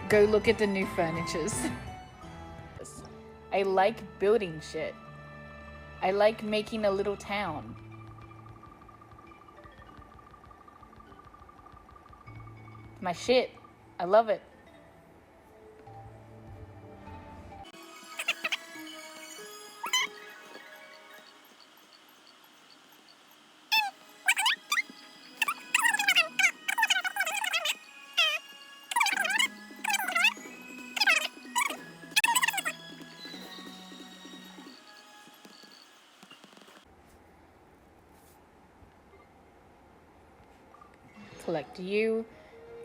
Go look at the new furnitures. I like building shit. I like making a little town. My shit. I love it. Collect you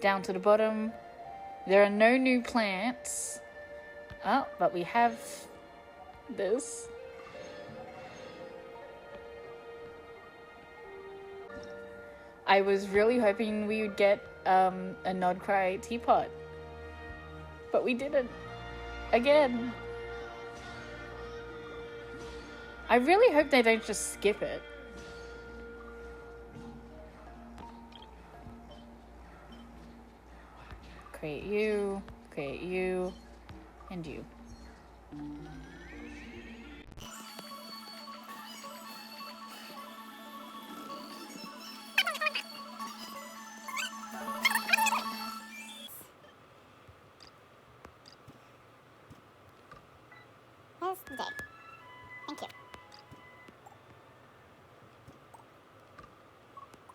down to the bottom. There are no new plants. Oh, but we have this. I was really hoping we would get a Nodcry teapot, but we didn't. Again. I really hope they don't just skip it. Create you, and you. Where's the day? Thank you.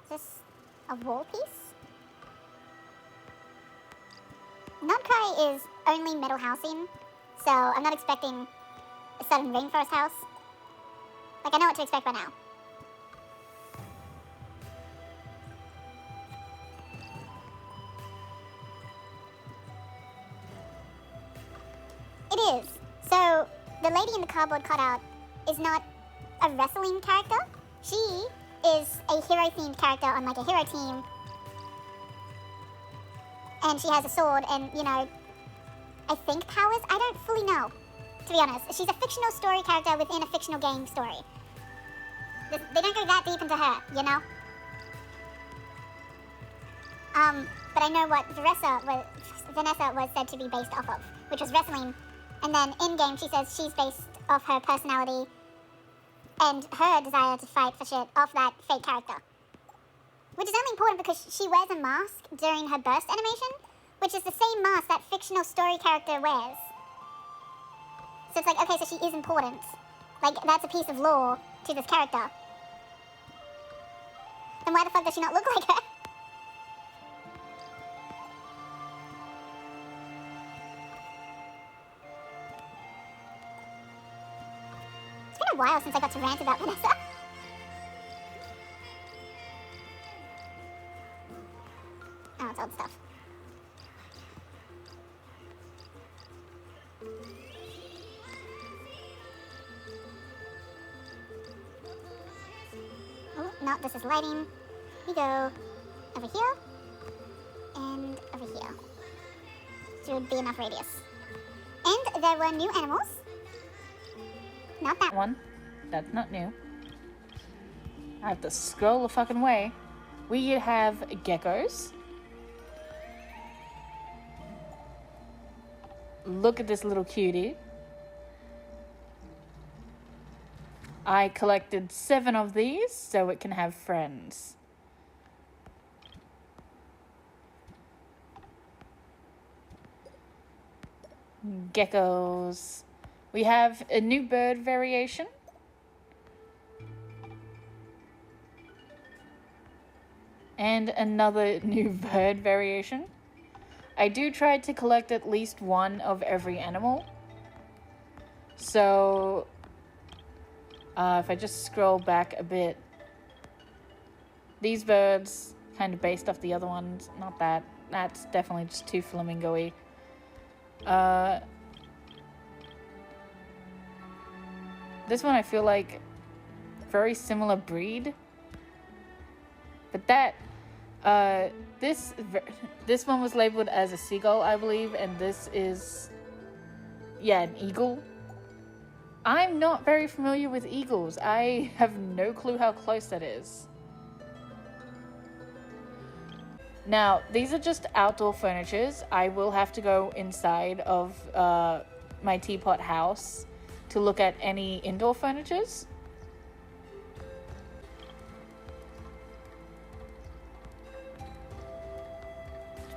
Is this a wall piece? Nodcry is only metal housing, so I'm not expecting a sudden rainforest house. Like, I know what to expect by now. It is. So, the lady in the cardboard cutout is not a wrestling character. She is a hero-themed character on, like, a hero team. And she has a sword and, you know, I think powers? I don't fully know, to be honest. She's a fictional story character within a fictional game story. They don't go that deep into her, you know? But I know what Vanessa was said to be based off of, which was wrestling. And then in-game she says she's based off her personality and her desire to fight for shit off that fake character. Which is only important because she wears a mask during her burst animation, which is the same mask that fictional story character wears. So it's like, okay, so she is important. Like, that's a piece of lore to this character. Then why the fuck does she not look like her? It's been a while since I got to rant about Vanessa. Oh, it's old stuff. Oh, no, this is lighting. We go over here and over here. Should be enough radius. And there were new animals. Not that one. That's not new. I have to scroll the fucking way. We have geckos. Look at this little cutie. I collected 7 of these so it can have friends. Geckos. We have a new bird variation. And another new bird variation. I do try to collect at least one of every animal. So, if I just scroll back a bit, these birds, kind of based off the other ones, not that. That's definitely just too flamingo-y. This one I feel like very similar breed. But that, this one was labeled as a seagull, I believe, and this is, yeah, an eagle. I'm not very familiar with eagles. I have no clue how close that is. Now, these are just outdoor furnitures. I will have to go inside of my teapot house to look at any indoor furnitures.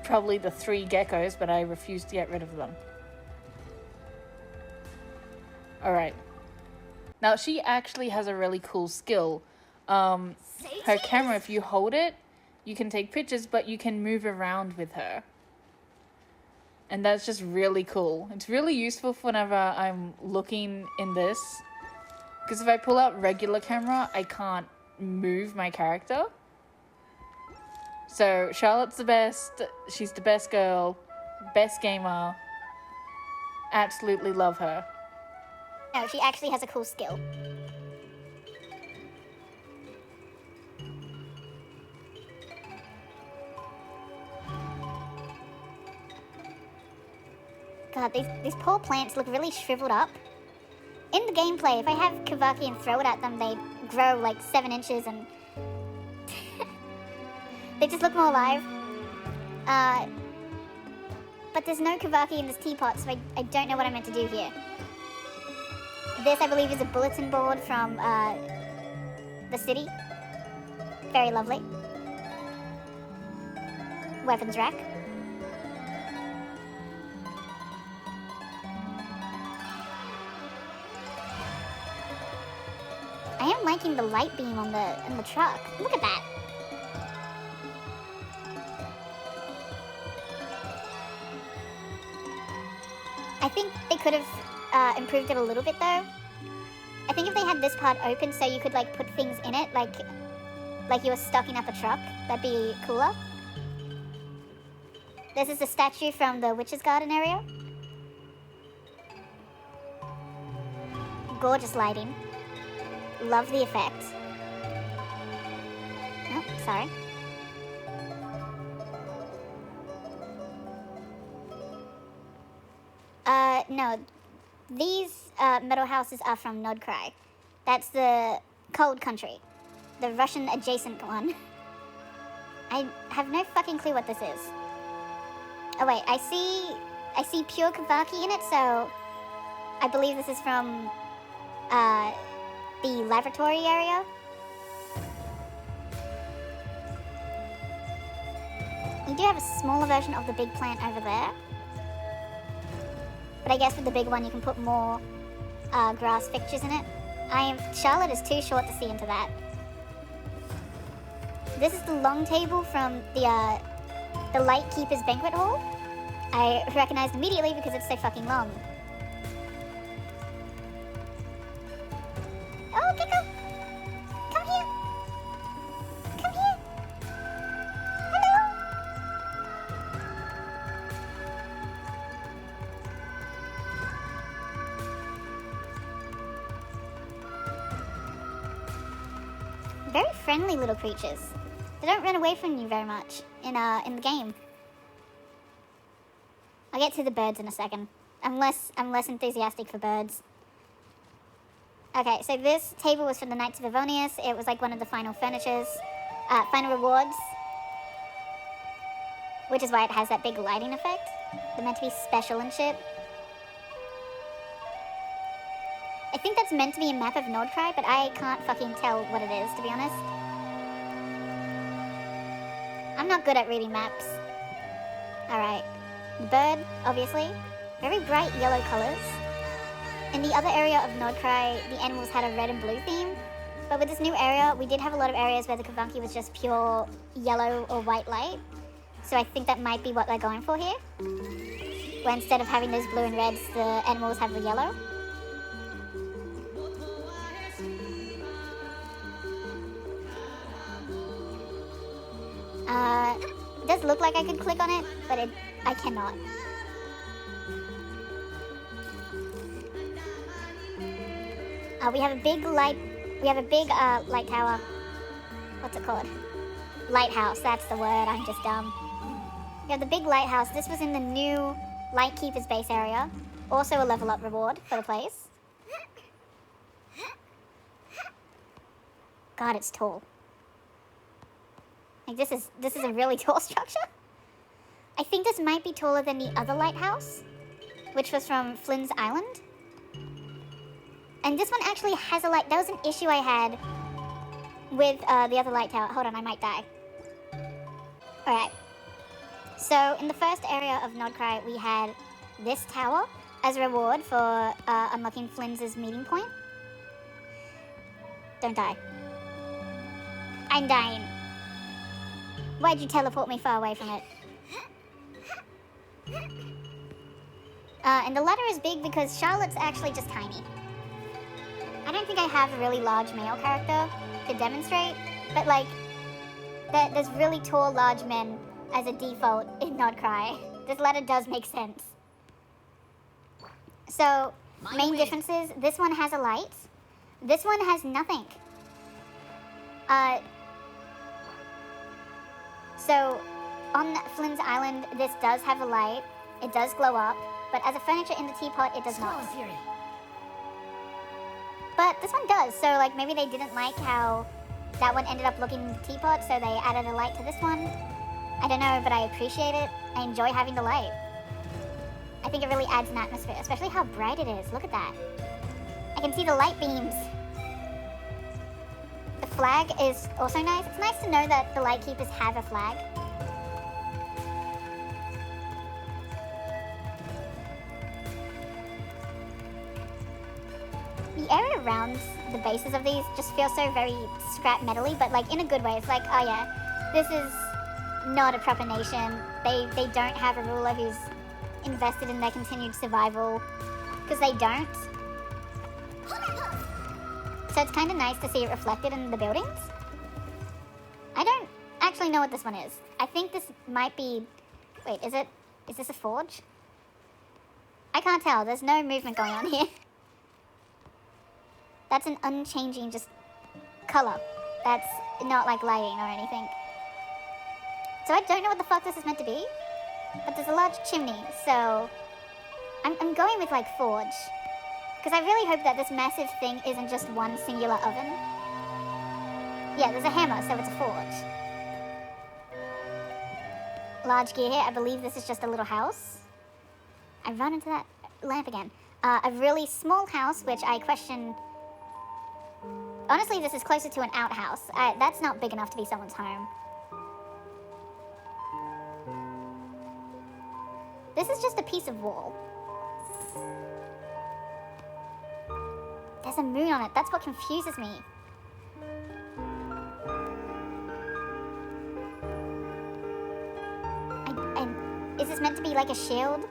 Probably the 3 geckos, but I refuse to get rid of them. Alright. Now, she actually has a really cool skill. Her camera, if you hold it, you can take pictures, but you can move around with her. And that's just really cool. It's really useful for whenever I'm looking in this. Because if I pull out regular camera, I can't move my character. So, Charlotte's the best. She's the best girl. Best gamer. Absolutely love her. No, she actually has a cool skill. God, these poor plants look really shriveled up. In the gameplay, if I have Kavaki and throw it at them, they grow like 7 inches and they just look more alive. But there's no Kavaki in this teapot, so I don't know what I'm meant to do here. This, I believe, is a bulletin board from the city. Very lovely. Weapons rack. I am liking the light beam on the truck. Look at that. I think they could have improved it a little bit though. I think if they had this part open so you could like put things in it, like you were stocking up a truck, that'd be cooler. This is a statue from the Witch's Garden area. Gorgeous lighting. Love the effect. Oh, sorry. No. These metal houses are from Nodcry. That's the cold country. The Russian adjacent one. I have no fucking clue what this is. Oh wait, I see pure Kavaki in it, so I believe this is from the laboratory area. You do have a smaller version of the big plant over there. But I guess with the big one you can put more grass fixtures in it. Charlotte is too short to see into that. This is the long table from the Lightkeeper's Banquet Hall. I recognized immediately because it's so fucking long. Oh, Gecko! Come here! Come here! Hello! Very friendly little creatures. They don't run away from you very much in the game. I'll get to the birds in a second. I'm less enthusiastic for birds. Okay, so this table was from the Knights of Avonius. It was like one of the final furnitures, final rewards, which is why it has that big lighting effect. They're meant to be special and shit. I think that's meant to be a map of Nordcry, but I can't fucking tell what it is, to be honest. I'm not good at reading maps. Alright. The bird, obviously. Very bright yellow colors. In the other area of Nordcry, the animals had a red and blue theme. But with this new area, we did have a lot of areas where the Kavanki was just pure yellow or white light. So I think that might be what they're going for here. Where instead of having those blue and reds, the animals have the yellow. It does look like I could click on it, but I cannot. We have a big light tower. What's it called? Lighthouse, that's the word, I'm just dumb. We have the big lighthouse. This was in the new Lightkeeper's base area. Also a level up reward for the place. God, it's tall. Like, this is a really tall structure. I think this might be taller than the other lighthouse, which was from Flynn's Island. And this one actually has a light. That was an issue I had with the other light tower. Hold on, I might die. Alright. So, in the first area of Nodcry, we had this tower as a reward for unlocking Flynn's meeting point. Don't die. I'm dying. Why'd you teleport me far away from it? And the ladder is big because Charlotte's actually just tiny. I don't think I have a really large male character to demonstrate, but like, there's really tall, large men as a default in Nodcry. This ladder does make sense. So, main differences, this one has a light. This one has nothing. So, on Flynn's Island, this does have a light. It does glow up, but as a furniture in the teapot, it does not. But this one does, so like maybe they didn't like how that one ended up looking in the teapot, so they added a light to this one. I don't know, but I appreciate it. I enjoy having the light. I think it really adds an atmosphere, especially how bright it is. Look at that. I can see the light beams. The flag is also nice. It's nice to know that the Lightkeepers have a flag. The area around the bases of these just feels so very scrap metally, but like in a good way. It's like, oh yeah, this is not a proper nation. They don't have a ruler who's invested in their continued survival, because they don't. So it's kind of nice to see it reflected in the buildings. I don't actually know what this one is. I think this might be... Wait, is this a forge? I can't tell. There's no movement going on here. That's an unchanging just color. That's not like lighting or anything. So I don't know what the fuck this is meant to be, but there's a large chimney, so I'm going with like forge. Because I really hope that this massive thing isn't just one singular oven. Yeah, there's a hammer, so it's a forge. Large gear here. I believe this is just a little house. I run into that lamp again. A really small house, which I question... Honestly, this is closer to an outhouse. That's not big enough to be someone's home. This is just a piece of wall. There's a moon on it. That's what confuses me. Is this meant to be like a shield?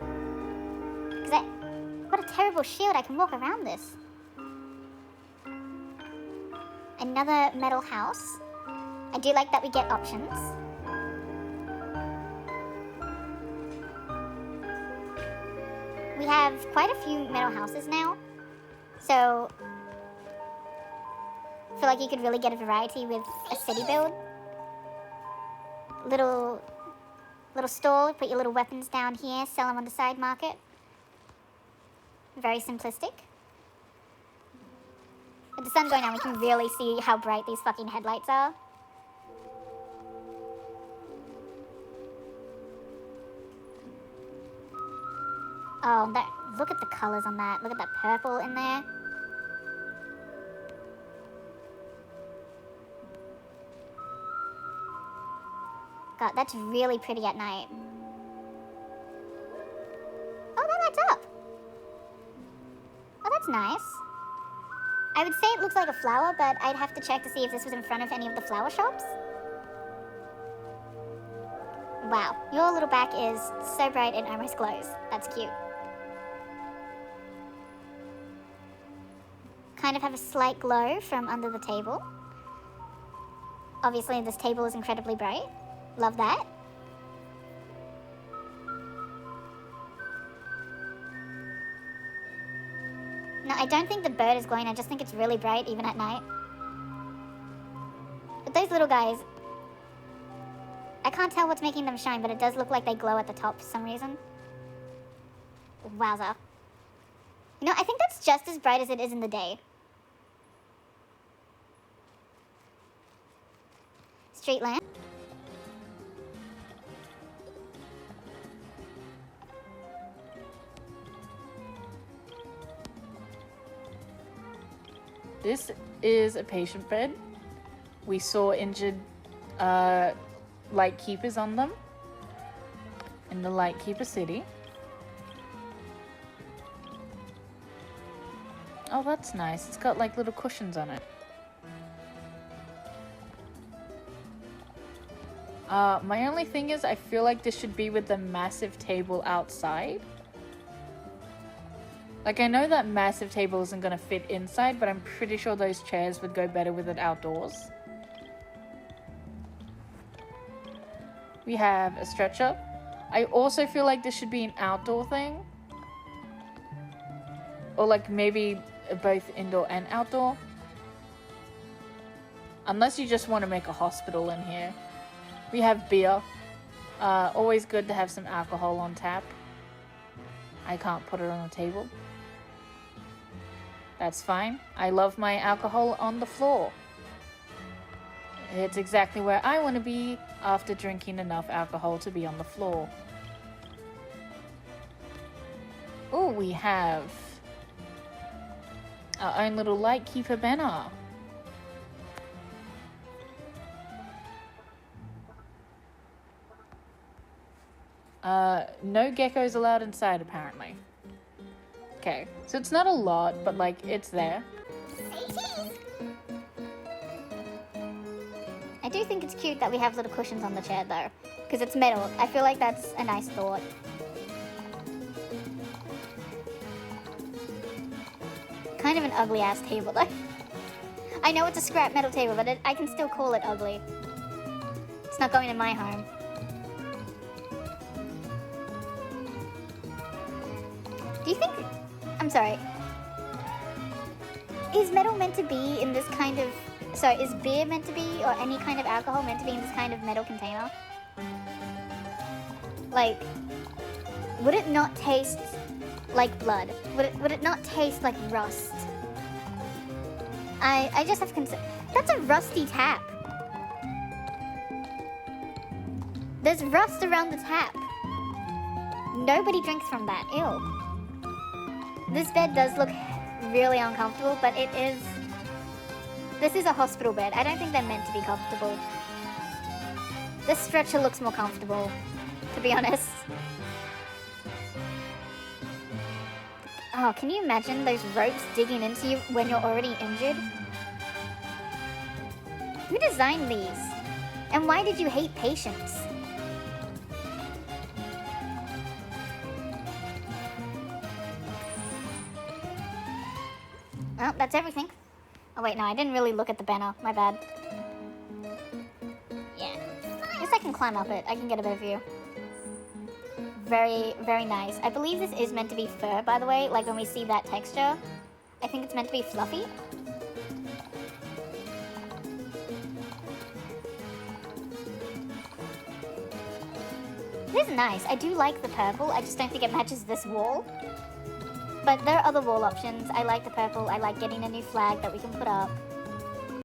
What a terrible shield. I can walk around this. Another metal house. I do like that we get options. We have quite a few metal houses now. So, I feel like you could really get a variety with a city build. Little store, put your little weapons down here, sell them on the side market. Very simplistic. With the sun going down, we can really see how bright these fucking headlights are. Oh, look at the colors on that. Look at that purple in there. God, that's really pretty at night. Oh, that lights up. Oh, that's nice. I would say it looks like a flower, but I'd have to check to see if this was in front of any of the flower shops. Wow, your little back is so bright it almost glows. That's cute. Kind of have a slight glow from under the table. Obviously, this table is incredibly bright. Love that. No, I don't think the bird is glowing. I just think it's really bright, even at night. But those little guys... I can't tell what's making them shine, but it does look like they glow at the top for some reason. Wowza. You know, I think that's just as bright as it is in the day. Street lamp. This is a patient bed. We saw injured Lightkeepers on them in the Lightkeeper City. Oh, that's nice. It's got like little cushions on it. My only thing is I feel like this should be with the massive table outside. Like, I know that massive table isn't going to fit inside, but I'm pretty sure those chairs would go better with it outdoors. We have a stretcher. I also feel like this should be an outdoor thing. Or like maybe both indoor and outdoor. Unless you just want to make a hospital in here. We have beer. Always good to have some alcohol on tap. I can't put it on the table. That's fine. I love my alcohol on the floor. It's exactly where I want to be after drinking enough alcohol to be on the floor. Oh, we have our own little Lightkeeper banner. No geckos allowed inside, apparently. Okay, so it's not a lot, but like, it's there. I do think it's cute that we have little cushions on the chair though, because it's metal. I feel like that's a nice thought. Kind of an ugly ass table though. I know it's a scrap metal table, but I can still call it ugly. It's not going in my home. Do you think... I'm sorry. Is metal meant to be in this kind of... Sorry, is beer meant to be, or any kind of alcohol meant to be in this kind of metal container? Like, would it not taste like blood? Would it not taste like rust? I just have concern. That's a rusty tap. There's rust around the tap. Nobody drinks from that. Ew. This bed does look really uncomfortable, but it is... This is a hospital bed. I don't think they're meant to be comfortable. This stretcher looks more comfortable, to be honest. Oh, can you imagine those ropes digging into you when you're already injured? Who designed these? And why did you hate patients? Well, that's everything. Oh wait, no, I didn't really look at the banner. My bad. Yeah. I guess I can climb up it. I can get a better view. Very, very nice. I believe this is meant to be fur, by the way. Like when we see that texture. I think it's meant to be fluffy. This is nice. I do like the purple. I just don't think it matches this wall. But there are other wall options. I like the purple. I like getting a new flag that we can put up.